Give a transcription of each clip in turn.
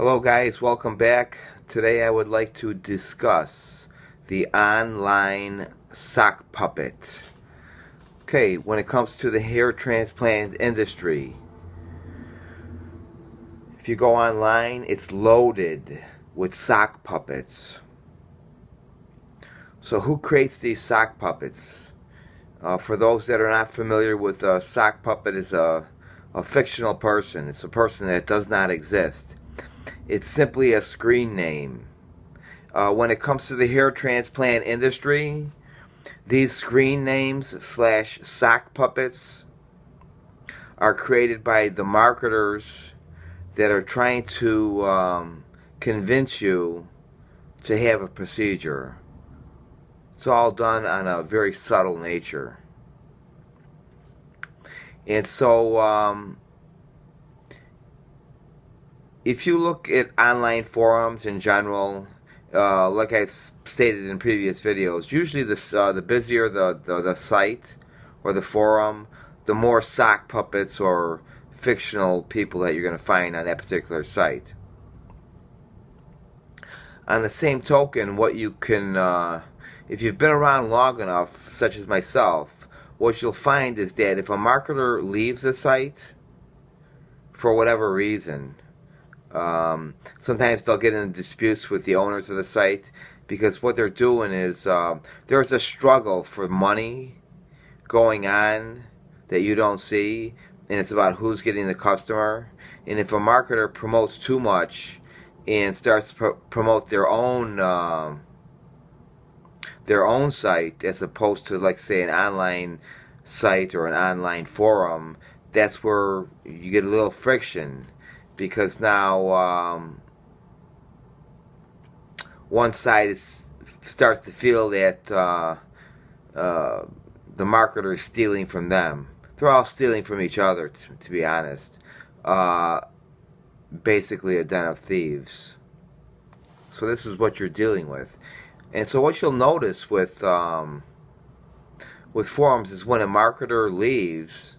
Hello guys, welcome back. Today I would like to discuss the online sock puppet. Okay, when it comes to the hair transplant industry, if you go online, it's loaded with sock puppets. So who creates these sock puppets? For those that are not familiar with a sock puppet, is a fictional person. It's a person that does not exist. It's simply a screen name. When it comes to the hair transplant industry, these screen names / sock puppets are created by the marketers that are trying to convince you to have a procedure. It's all done on a very subtle nature. And so if you look at online forums in general, like I've stated in previous videos, usually the busier the site or the forum, the more sock puppets or fictional people that you're going to find on that particular site. On the same token, what you can, if you've been around long enough, such as myself, what you'll find is that if a marketer leaves a site for whatever reason, sometimes they'll get into disputes with the owners of the site because what they're doing is there's a struggle for money going on that you don't see, and it's about who's getting the customer. And if a marketer promotes too much and starts to promote their own site as opposed to, like, say, an online site or an online forum, that's where you get a little friction. Because now one side starts to feel that the marketer is stealing from them. They're all stealing from each other, to be honest. Basically a den of thieves. So this is what you're dealing with. And so what you'll notice with forums is when a marketer leaves,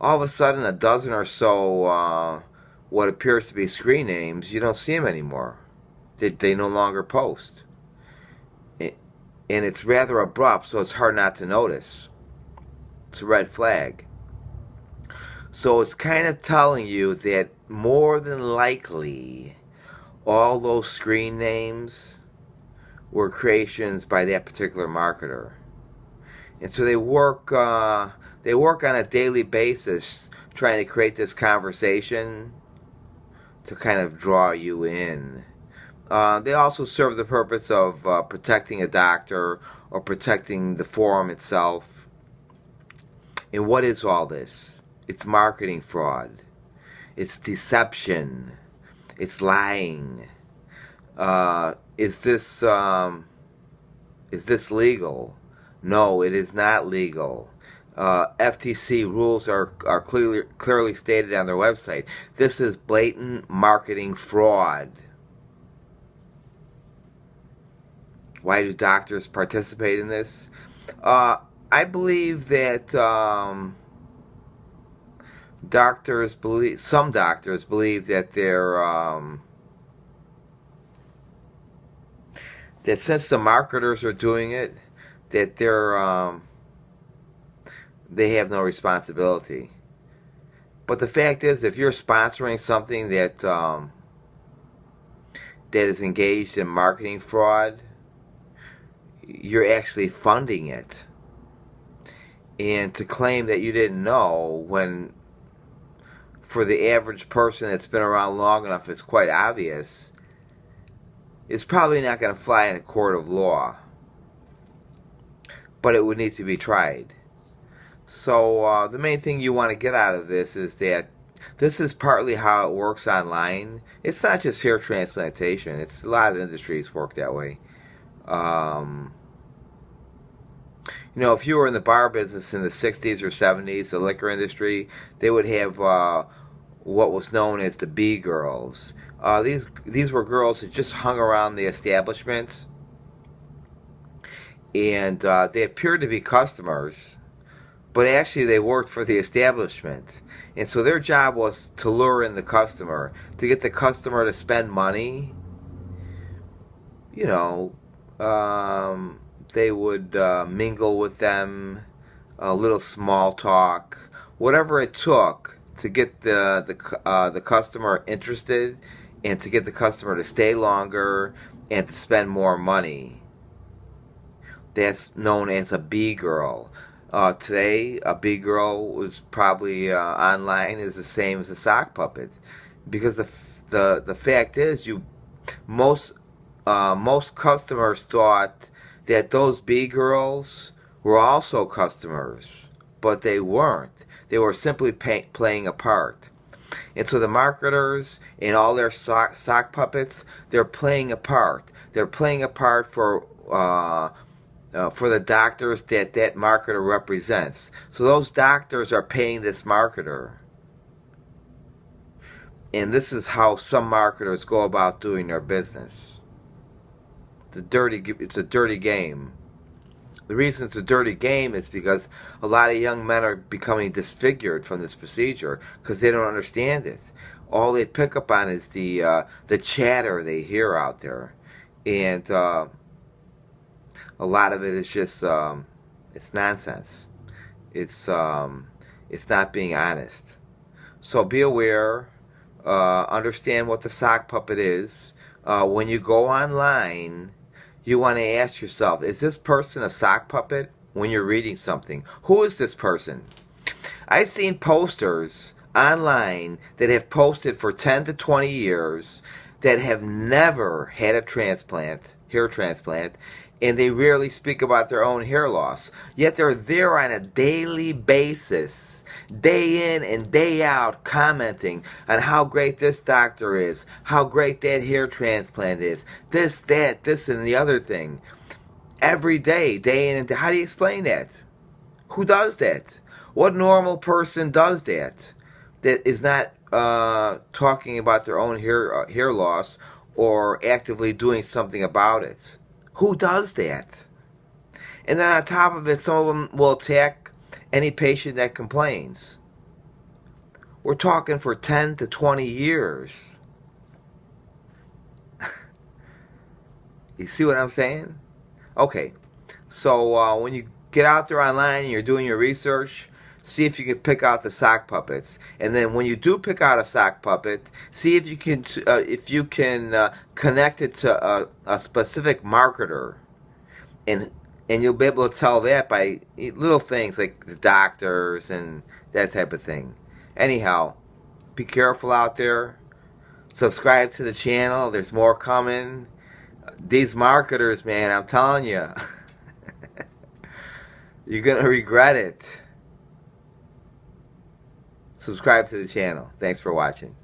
all of a sudden a dozen or so what appears to be screen names, you don't see them anymore. They no longer post. And it's rather abrupt, so it's hard not to notice. It's a red flag. So it's kind of telling you that more than likely all those screen names were creations by that particular marketer. And so they work on a daily basis trying to create this conversation to kind of draw you in. They also serve the purpose of protecting a doctor or protecting the forum itself. And what is all this? It's marketing fraud. It's deception. It's lying. Is this legal? No, it is not legal. FTC rules are clearly stated on their website. This is blatant marketing fraud. Why do doctors participate in this? I believe that some doctors believe that that since the marketers are doing it, that they have no responsibility. But the fact is, if you're sponsoring something that is engaged in marketing fraud, you're actually funding it. And to claim that you didn't know, when for the average person that's been around long enough it's quite obvious, it's probably not going to fly in a court of law. But it would need to be tried. So the main thing you want to get out of this is that this is partly how it works online. It's not just hair transplantation. It's a lot of industries work that way. You know, if you were in the bar business in the 60s or 70s, the liquor industry, they would have what was known as the B girls. These were girls that just hung around the establishments, and they appeared to be customers, but actually they worked for the establishment. And so their job was to lure in the customer, to get the customer to spend money. You know, they would mingle with them, a little small talk, whatever it took to get the customer interested, and to get the customer to stay longer and to spend more money. That's known as a B-girl. Today, a B-girl was probably online is the same as a sock puppet, because the fact is, most customers thought that those B-girls were also customers, but they weren't. They were simply playing a part. And so the marketers and all their sock puppets, they're playing a part. They're playing a part for the doctors that marketer represents. So those doctors are paying this marketer. And this is how some marketers go about doing their business. It's a dirty game. The reason it's a dirty game is because a lot of young men are becoming disfigured from this procedure because they don't understand it. All they pick up on is the chatter they hear out there, and a lot of it is just it's nonsense. It's not being honest. So be aware. Understand what the sock puppet is. When you go online, you want to ask yourself, is this person a sock puppet? When you're reading something, who is this person? I've seen posters online that have posted for 10 to 20 years that have never had a hair transplant, and they rarely speak about their own hair loss. Yet they're there on a daily basis, day in and day out, commenting on how great this doctor is, how great that hair transplant is, this, and the other thing. Every day, day in and day. How do you explain that? Who does that? What normal person does that? That is not talking about their own hair loss or actively doing something about it. Who does that? And then on top of it, some of them will attack any patient that complains. We're talking for 10 to 20 years. You see what I'm saying? Okay, so when you get out there online and you're doing your research, see if you can pick out the sock puppets. And then when you do pick out a sock puppet, see if you can connect it to a specific marketer, and you'll be able to tell that by little things like the doctors and that type of thing. Anyhow, be careful out there. Subscribe to the channel. There's more coming. These marketers, man, I'm telling you, you're gonna regret it. Subscribe to the channel. Thanks for watching.